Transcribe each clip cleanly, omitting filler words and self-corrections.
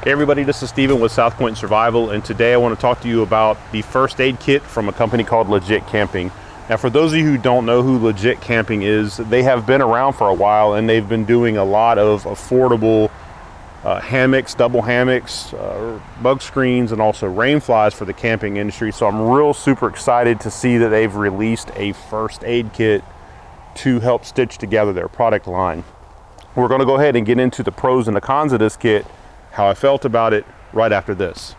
Hey everybody, this is Steven with South Point Survival, and today I want to talk to you about the first aid kit from a company called Legit Camping. Now for those of you who don't know who Legit Camping is, they have been around for a while and they've been doing a lot of affordable hammocks, double hammocks, bug screens, and also rain flies for the camping industry. So I'm real super excited to see that they've released a first aid kit to help stitch together their product line. We're going to go ahead and get into the pros and the cons of this kit, how I felt about it right after this.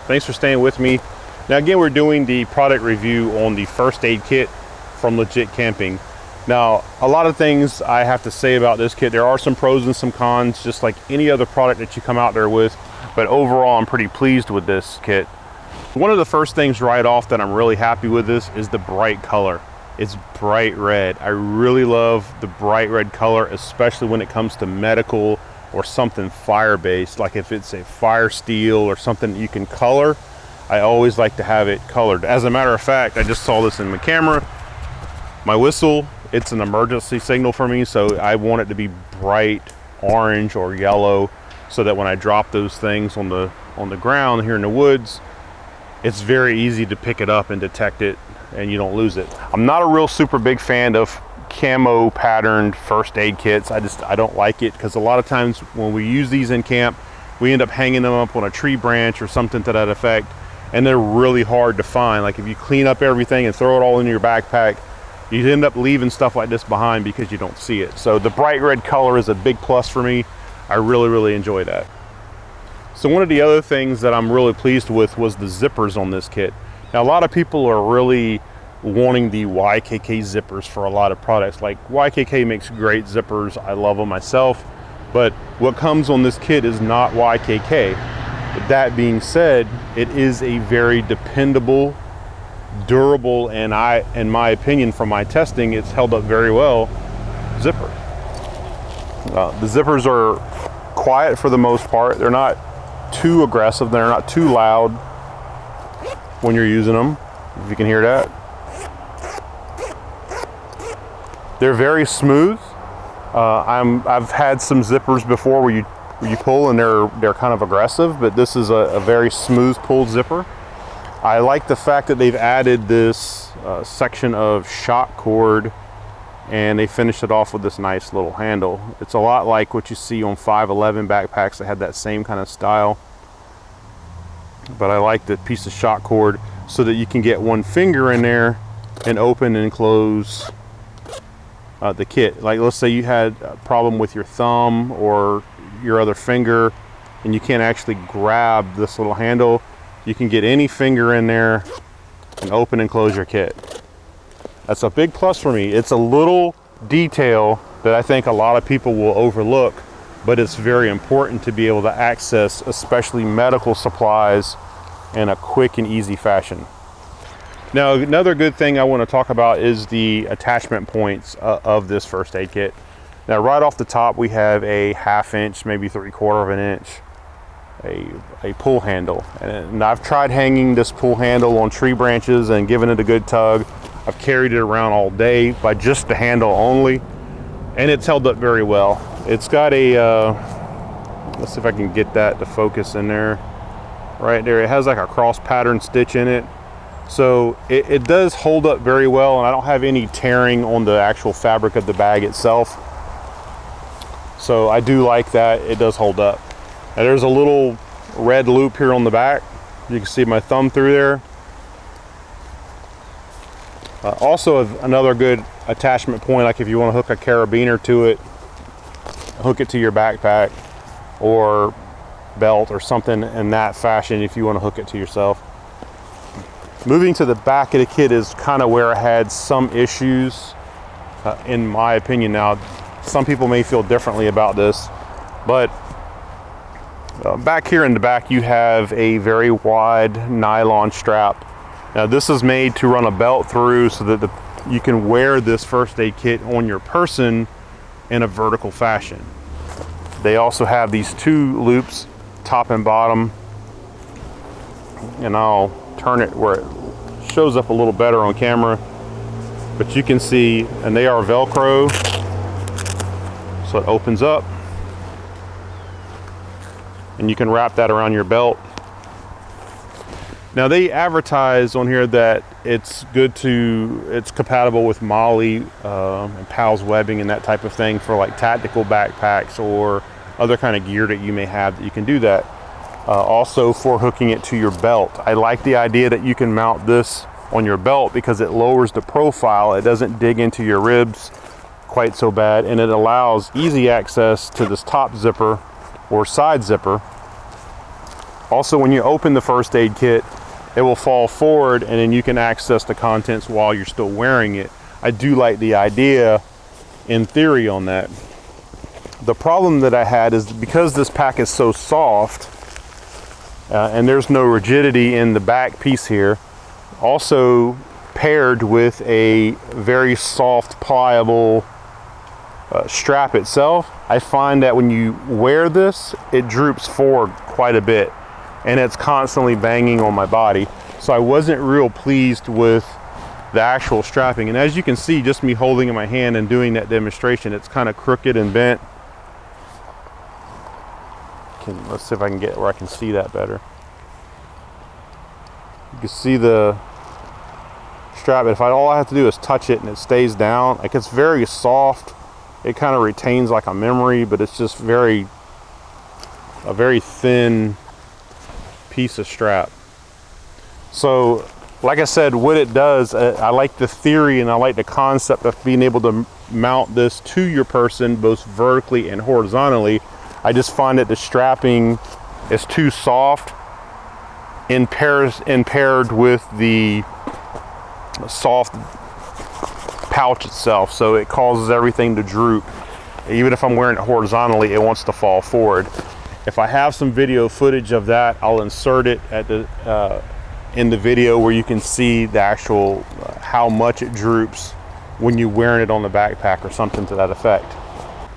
Thanks for staying with me. Now again, we're doing the product review on the first aid kit from Legit Camping. Now, a lot of things I have to say about this kit. There are some pros and some cons, just like any other product that you come out there with, but overall I'm pretty pleased with this kit. One of the first things right off that I'm really happy with this is the bright color. It's bright red. I really love the bright red color, especially when it comes to medical or something fire-based, like if it's a fire steel or something that you can color. I always like to have it colored. As a matter of fact, I just saw this in my camera. My whistle, it's an emergency signal for me, so I want it to be bright orange or yellow so that when I drop those things on the ground here in the woods, it's very easy to pick it up and detect it and you don't lose it. I'm not a real super big fan of camo patterned first aid kits. I don't like it because a lot of times when we use these in camp, we end up hanging them up on a tree branch or something to that effect, and they're really hard to find. Like if you clean up everything and throw it all in your backpack, you end up leaving stuff like this behind because you don't see it. So the bright red color is a big plus for me. I really enjoy that. So one of the other things that I'm really pleased with was the zippers on this kit. Now a lot of people are really wanting the YKK zippers for a lot of products. Like YKK makes great zippers. I love them myself, but what comes on this kit is not YKK. But that being said, it is a very dependable, durable, and in my opinion, from my testing, it's held up very well zipper. The zippers are quiet for the most part. They're not too aggressive. They're not too loud when you're using them, if you can hear that. They're very smooth. I've had some zippers before where you pull and they're kind of aggressive, but this is a very smooth pulled zipper. I like the fact that they've added this section of shock cord and they finished it off with this nice little handle. It's a lot like what you see on 511 backpacks that had that same kind of style. But I like the piece of shock cord so that you can get one finger in there and open and close the kit. Like let's say you had a problem with your thumb or your other finger and you can't actually grab this little handle. You can get any finger in there and open and close your kit. That's a big plus for me. It's a little detail that I think a lot of people will overlook, but it's very important to be able to access, especially medical supplies, in a quick and easy fashion. Now, another good thing I want to talk about is the attachment points of this first aid kit. Now, right off the top, we have a 1/2 inch, maybe 3/4 of an inch, a pull handle. And I've tried hanging this pull handle on tree branches and giving it a good tug. I've carried it around all day by just the handle only, and it's held up very well. It's got a, let's see if I can get that to focus in there. Right there, it has like a cross pattern stitch in it. So it does hold up very well, and I don't have any tearing on the actual fabric of the bag itself. So I do like that. It does hold up. Now there's a little red loop here on the back. You can see my thumb through there. Also another good attachment point, like if you want to hook a carabiner to it, hook it to your backpack or belt or something in that fashion if you want to hook it to yourself. Moving to the back of the kit is kind of where I had some issues, in my opinion. Now, some people may feel differently about this, but back here in the back you have a very wide nylon strap. Now this is made to run a belt through so that you can wear this first aid kit on your person in a vertical fashion. They also have these 2 loops, top and bottom, and I'll turn it where it shows up a little better on camera, but you can see, and they are Velcro, so it opens up and you can wrap that around your belt. Now they advertise on here that it's compatible with Molly and Powell's webbing and that type of thing for like tactical backpacks or other kind of gear that you may have that you can do that. Also for hooking it to your belt. I like the idea that you can mount this on your belt because it lowers the profile. It doesn't dig into your ribs quite so bad, and it allows easy access to this top zipper or side zipper. Also, when you open the first aid kit, it will fall forward and then you can access the contents while you're still wearing it. I do like the idea in theory on that. The problem that I had is because this pack is so soft and there's no rigidity in the back piece here, also paired with a very soft, pliable strap itself, I find that when you wear this, it droops forward quite a bit and it's constantly banging on my body. So I wasn't real pleased with the actual strapping. And as you can see, just me holding in my hand and doing that demonstration, it's kind of crooked and bent. Let's see if I can get where I can see that better. You can see the strap. If all I have to do is touch it and it stays down, like it's very soft. It kind of retains like a memory, but it's just a very thin piece of strap. So like I said, what it does, I like the theory and I like the concept of being able to mount this to your person both vertically and horizontally. I just find that the strapping is too soft in paired with the soft pouch itself, so it causes everything to droop. Even if I'm wearing it horizontally, it wants to fall forward. If I have some video footage of that, I'll insert it at the in the video where you can see the actual how much it droops when you're wearing it on the backpack or something to that effect.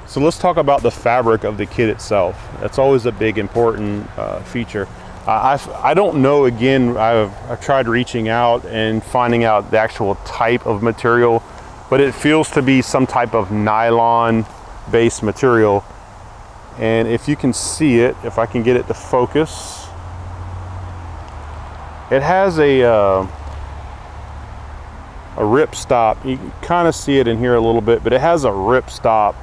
So let's talk about the fabric of the kit itself. That's always a big important feature. I don't know, again, I've tried reaching out and finding out the actual type of material, but it feels to be some type of nylon based material. And if you can see it, if I can get it to focus, it has a rip stop. You can kind of see it in here a little bit, but it has a rip stop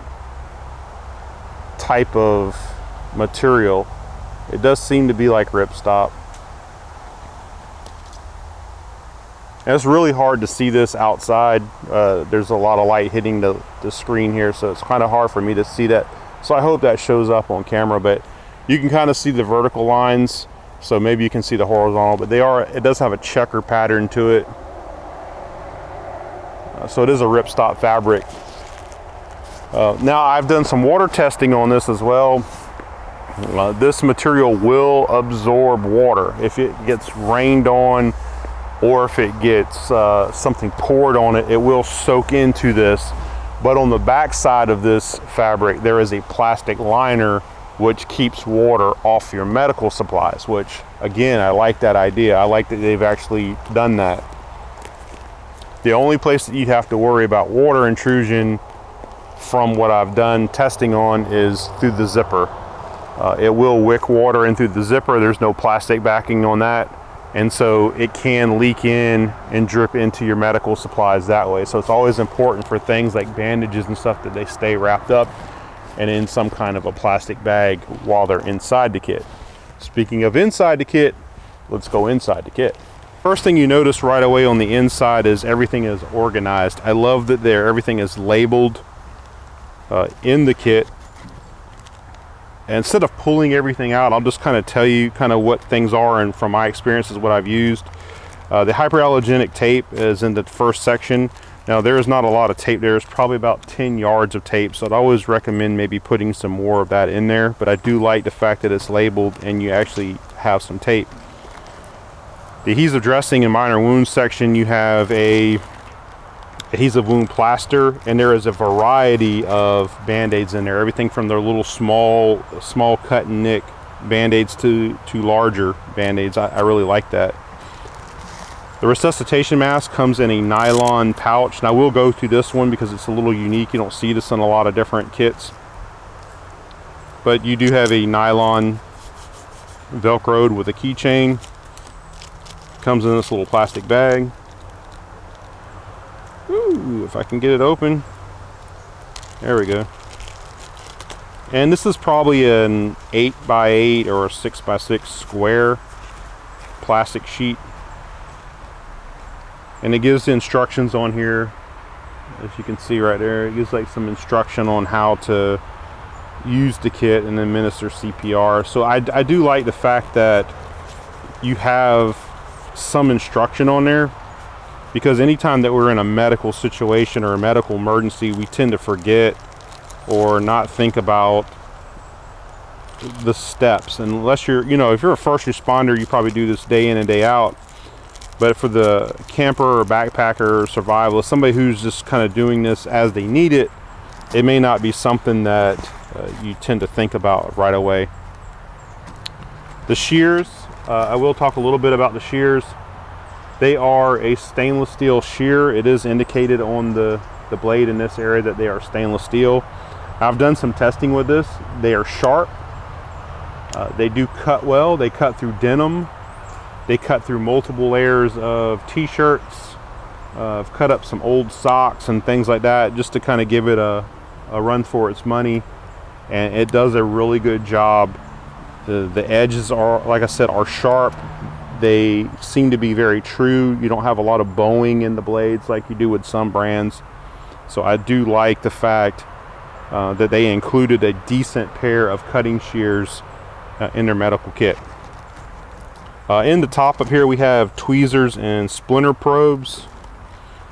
type of material. It does seem to be like ripstop. And it's really hard to see this outside. There's a lot of light hitting the screen here, so it's kind of hard for me to see that. So I hope that shows up on camera, but you can kind of see the vertical lines, so maybe you can see the horizontal, but it does have a checker pattern to it. So it is a ripstop fabric. Now I've done some water testing on this as well. This material will absorb water. If it gets rained on or if it gets something poured on it, it will soak into this. But on the back side of this fabric, there is a plastic liner which keeps water off your medical supplies, which again, I like that idea. I like that they've actually done that. The only place that you'd have to worry about water intrusion from what I've done testing on is through the zipper. It will wick water in through the zipper. There's no plastic backing on that. And so it can leak in and drip into your medical supplies that way. So it's always important for things like bandages and stuff that they stay wrapped up and in some kind of a plastic bag while they're inside the kit. Speaking of inside the kit, let's go inside the kit. First thing you notice right away on the inside is everything is organized. I love that everything is labeled in the kit. And instead of pulling everything out, I'll just kind of tell you kind of what things are, and from my experiences what I've used. The hyperallergenic tape is in the first section. Now there is not a lot of tape there. It's probably about 10 yards of tape, so I'd always recommend maybe putting some more of that in there, but I do like the fact that it's labeled and you actually have some tape. The adhesive dressing and minor wounds section, you have a adhesive wound plaster, and there is a variety of band-aids in there, everything from their little small cut and nick band-aids to larger band-aids. I really like that. The resuscitation mask comes in a nylon pouch, and I will go through this one because it's a little unique. You don't see this in a lot of different kits, but you do have a nylon velcroed with a keychain. Comes in this little plastic bag. Ooh, if I can get it open. There we go. And this is probably an 8x8 or a 6x6 square plastic sheet. And it gives the instructions on here, as you can see right there. It gives like some instruction on how to use the kit and administer CPR. So I do like the fact that you have some instruction on there, because anytime that we're in a medical situation or a medical emergency, we tend to forget or not think about the steps. Unless you're, you know, if you're a first responder, you probably do this day in and day out. But for the camper or backpacker or survivalist, somebody who's just kind of doing this as they need it, it may not be something that you tend to think about right away. The shears, I will talk a little bit about the shears. They are a stainless steel shear. It is indicated on the blade in this area that they are stainless steel. I've done some testing with this. They are sharp. They do cut well. They cut through denim. They cut through multiple layers of t-shirts. I've cut up some old socks and things like that just to kind of give it a run for its money. And it does a really good job. The edges are, like I said, are sharp. They seem to be very true. You don't have a lot of bowing in the blades like you do with some brands. So I do like the fact that they included a decent pair of cutting shears in their medical kit. In the top up here we have tweezers and splinter probes.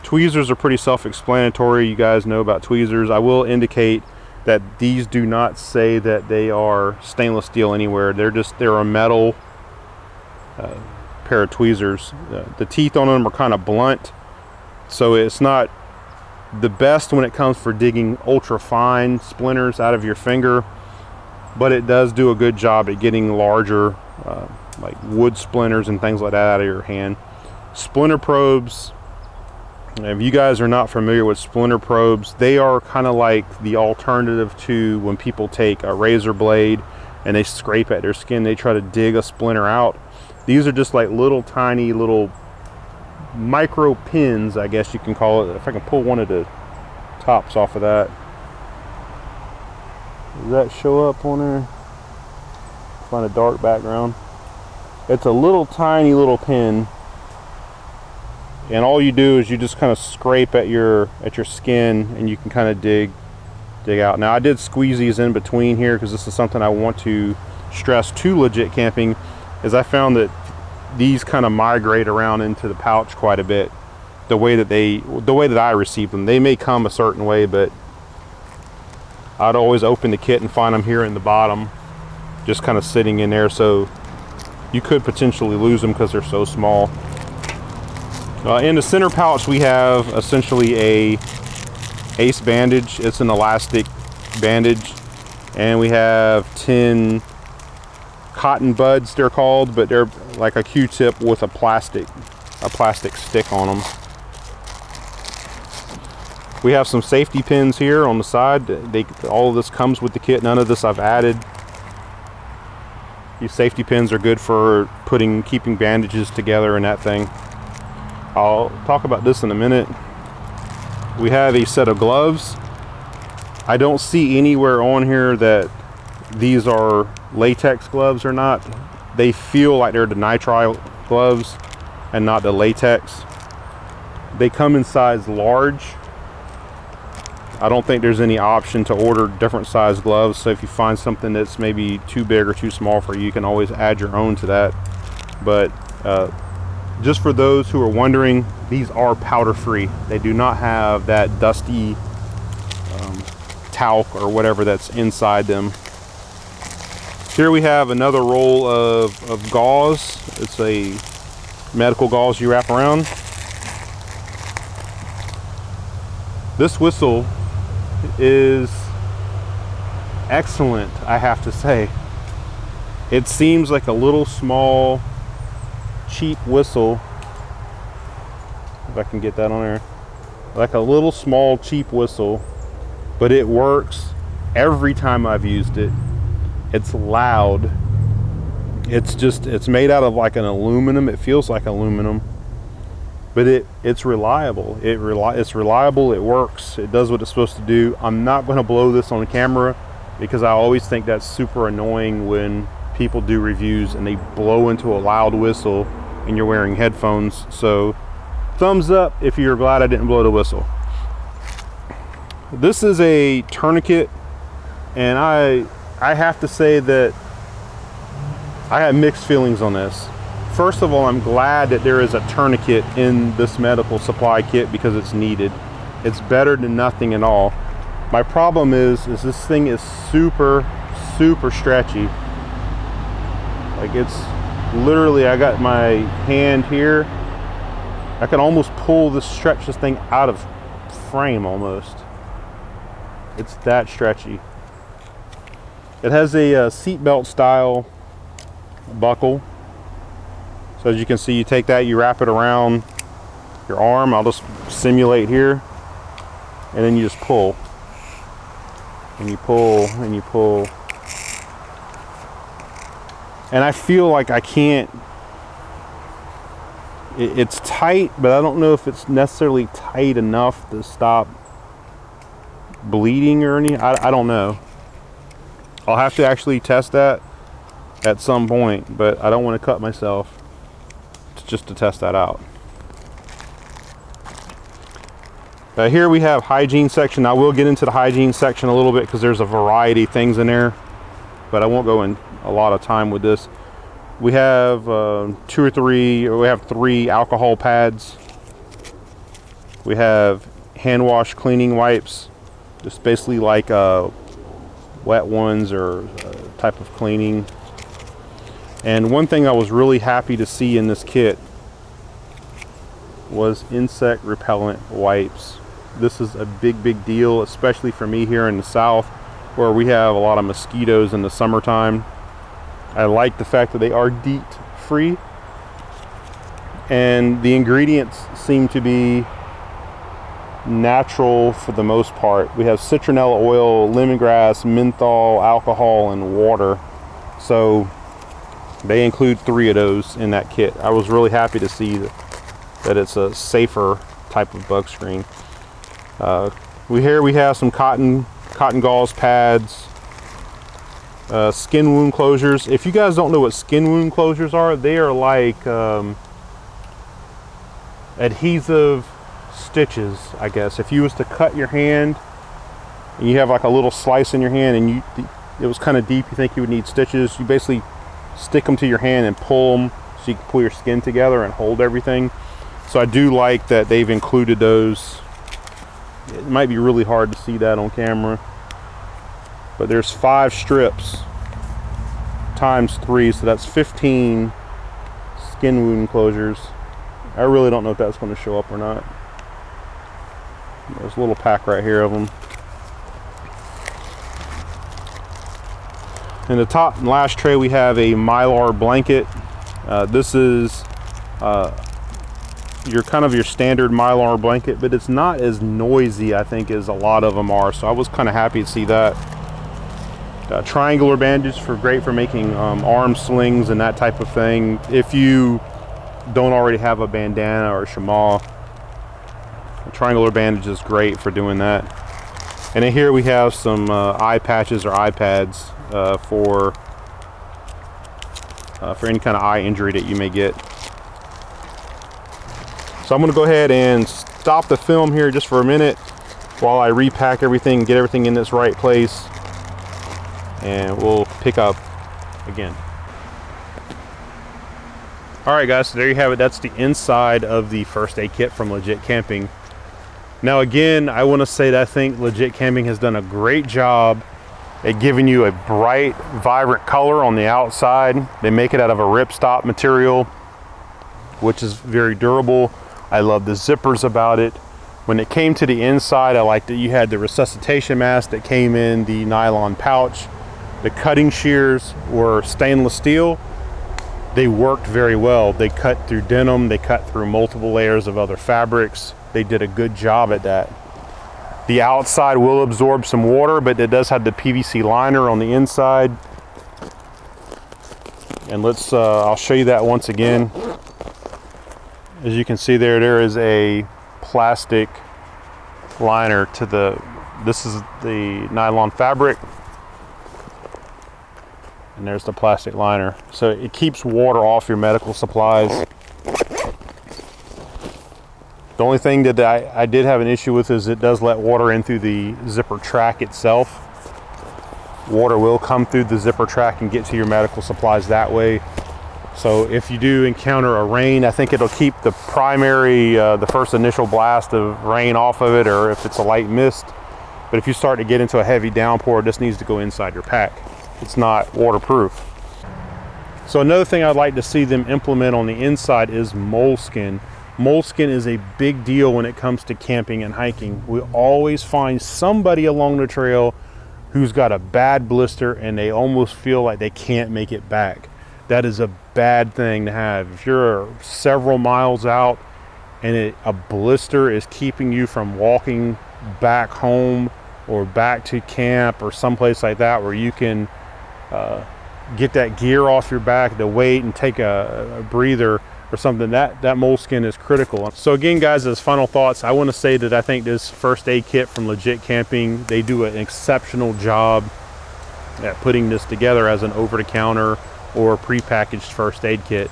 Tweezers are pretty self-explanatory. You guys know about tweezers. I will indicate that these do not say that they are stainless steel anywhere. They're a metal pair of tweezers. The teeth on them are kind of blunt, so it's not the best when it comes for digging ultra fine splinters out of your finger, but it does do a good job at getting larger like wood splinters and things like that out of your hand. Splinter probes, if you guys are not familiar with splinter probes, they are kind of like the alternative to when people take a razor blade and they scrape at their skin, they try to dig a splinter out. These are just like little tiny little micro pins, I guess you can call it. If I can pull one of the tops off of that. Does that show up on there? Find a dark background. It's a little tiny little pin, and all you do is you just kind of scrape at your skin, and you can kind of dig out. Now I did squeeze these in between here because this is something I want to stress to legit camping, is I found that these kind of migrate around into the pouch quite a bit. The way that I receive them, they may come a certain way, but I'd always open the kit and find them here in the bottom, just kind of sitting in there. So you could potentially lose them because they're so small. In the center pouch, we have essentially a ace bandage. It's an elastic bandage, and we have 10 cotton buds, they're called, but they're like a Q-tip with a plastic stick on them. We have some safety pins here on the side. All of this comes with the kit. None of this I've added. These safety pins are good for keeping bandages together and that thing. I'll talk about this in a minute. We have a set of gloves. I don't see anywhere on here that these are latex gloves or not. They feel like they're the nitrile gloves and not the latex. They come in size large. I don't think there's any option to order different size gloves, so if you find something that's maybe too big or too small for you, you can always add your own to that. But just for those who are wondering, these are powder free. They do not have that dusty talc or whatever that's inside them. Here we have another roll of gauze. It's a medical gauze you wrap around. This whistle is excellent, I have to say. It seems like a little small, cheap whistle. If I can get that on there. Like a little small, cheap whistle, but it works every time I've used it. It's loud. It's made out of like an aluminum. It feels like aluminum, but it's reliable. It's reliable. It works. It does what it's supposed to do. I'm not going to blow this on camera because I always think that's super annoying when people do reviews and they blow into a loud whistle and you're wearing headphones. So thumbs up if you're glad I didn't blow the whistle. This is a tourniquet, and I have to say that I have mixed feelings on this. First of all, I'm glad that there is a tourniquet in this medical supply kit because it's needed. It's better than nothing at all. My problem is this thing is super stretchy. Like, it's literally, I got my hand here. I can almost stretch this thing out of frame almost. It's that stretchy. It has a seatbelt style buckle. So as you can see, you take that, you wrap it around your arm. I'll just simulate here, and then you just pull, and you pull, and you pull. And I feel like I can't, it's tight, but I don't know if it's necessarily tight enough to stop bleeding or anything. I don't know. I'll have to actually test that at some point, but I don't want to cut myself just to test that out. Here we have hygiene section. I will get into the hygiene section a little bit because there's a variety of things in there, but I won't go in a lot of time with this. We have we have 3 alcohol pads. We have hand wash cleaning wipes, just basically like wet ones or type of cleaning. And one thing I was really happy to see in this kit was insect repellent wipes. This is a big deal, especially for me here in the South where we have a lot of mosquitoes in the summertime. I like the fact that they are DEET free, and the ingredients seem to be natural for the most part. We have citronella oil, lemongrass, menthol, alcohol, and water. So they include 3 of those in that kit. I was really happy to see that it's a safer type of bug screen. Here we have some cotton gauze pads, skin wound closures. If you guys don't know what skin wound closures are, they are like adhesive stitches, I guess. If you was to cut your hand and you have like a little slice in your hand and it was kind of deep, you think you would need stitches, you basically stick them to your hand and pull them so you can pull your skin together and hold everything. So I do like that they've included those. It might be really hard to see that on camera, but there's 5 strips times 3, so that's 15 skin wound closures. I really don't know if that's going to show up or not. There's a little pack right here of them. In the top and last tray we have a Mylar blanket. This is your standard Mylar blanket, but it's not as noisy, I think, as a lot of them are. So I was kind of happy to see that. Triangular bandages great for making arm slings and that type of thing. If you don't already have a bandana or a chamois, a triangular bandage is great for doing that. And then here we have some eye patches or eye pads for any kind of eye injury that you may get. So I'm going to go ahead and stop the film here just for a minute while I repack everything, get everything in this right place, and we'll pick up again. All right, guys, so there you have it. That's the inside of the first aid kit from Legit Camping. Now, again, I want to say that I think Legit Camping has done a great job at giving you a bright, vibrant color on the outside. They make it out of a ripstop material, which is very durable. I love the zippers about it. When it came to the inside, I liked that you had the resuscitation mask that came in the nylon pouch. The cutting shears were stainless steel. They worked very well. They cut through denim, they cut through multiple layers of other fabrics. They did a good job at that. The outside will absorb some water, but it does have the PVC liner on the inside. And I'll show you that once again. As you can see there is a plastic liner to this is the nylon fabric. And there's the plastic liner. So it keeps water off your medical supplies. The only thing that I did have an issue with is it does let water in through the zipper track itself. Water will come through the zipper track and get to your medical supplies that way. So if you do encounter a rain, I think it'll keep the primary, the first initial blast of rain off of it, or if it's a light mist. But if you start to get into a heavy downpour, this needs to go inside your pack. It's not waterproof. So another thing I'd like to see them implement on the inside is moleskin. Moleskin is a big deal when it comes to camping and hiking. We always find somebody along the trail who's got a bad blister and they almost feel like they can't make it back. That is a bad thing to have. If you're several miles out and a blister is keeping you from walking back home or back to camp or someplace like that where you can get that gear off your back, the weight, and take a breather or something, that moleskin is critical. So again, guys, as final thoughts, I want to say that I think this first aid kit from Legit Camping, they do an exceptional job at putting this together as an over-the-counter or prepackaged first aid kit.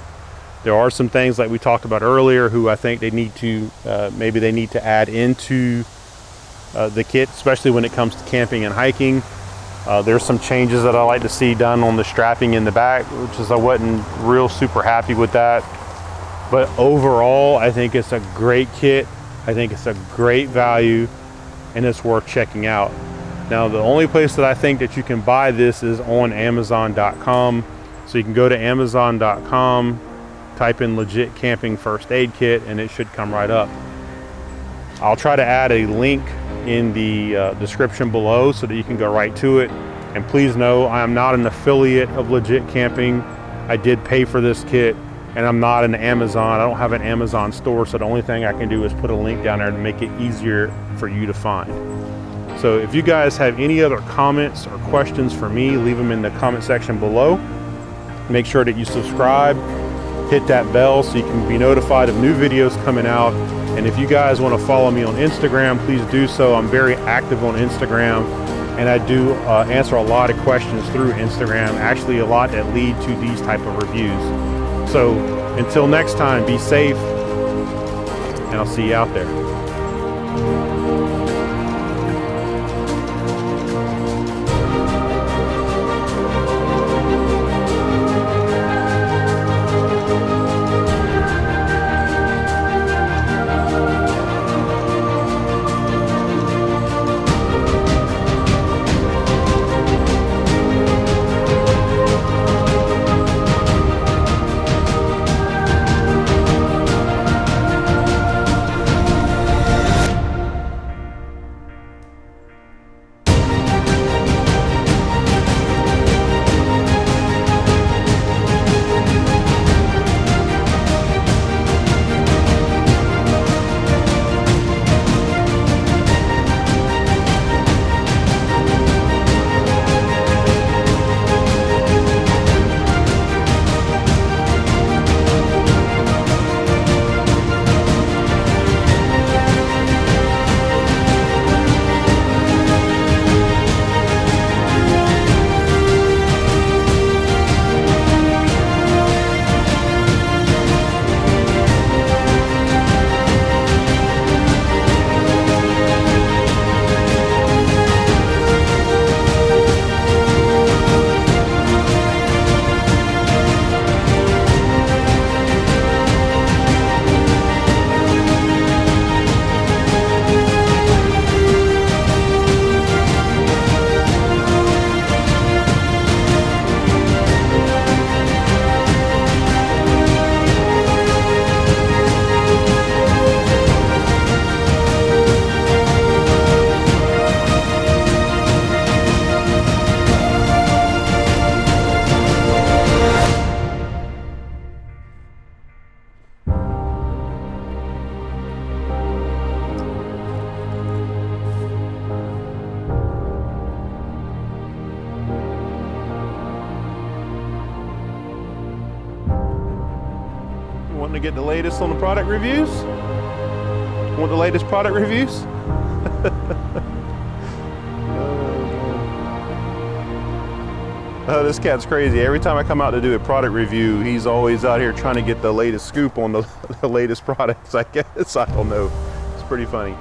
There are some things like we talked about earlier who I think they need to maybe they need to add into the kit, especially when it comes to camping and hiking. There's some changes that I like to see done on the strapping in the back, which is I wasn't real super happy with that. But overall, I think it's a great kit. I think it's a great value, and it's worth checking out. Now, the only place that I think that you can buy this is on Amazon.com. So you can go to Amazon.com, type in Legit Camping First Aid Kit, and it should come right up. I'll try to add a link in the description below so that you can go right to it. And please know, I am not an affiliate of Legit Camping. I did pay for this kit, and I'm not an Amazon. I don't have an Amazon store, so the only thing I can do is put a link down there to make it easier for you to find. So if you guys have any other comments or questions for me, leave them in the comment section below. Make sure that you subscribe, hit that bell so you can be notified of new videos coming out. And if you guys want to follow me on Instagram, please do so. I'm very active on Instagram, and I do answer a lot of questions through Instagram, actually a lot that lead to these type of reviews. So until next time, be safe, and I'll see you out there. to get the latest on the product reviews? Want the latest product reviews? Oh, this cat's crazy. Every time I come out to do a product review, he's always out here trying to get the latest scoop on the latest products, I guess. I don't know. It's pretty funny.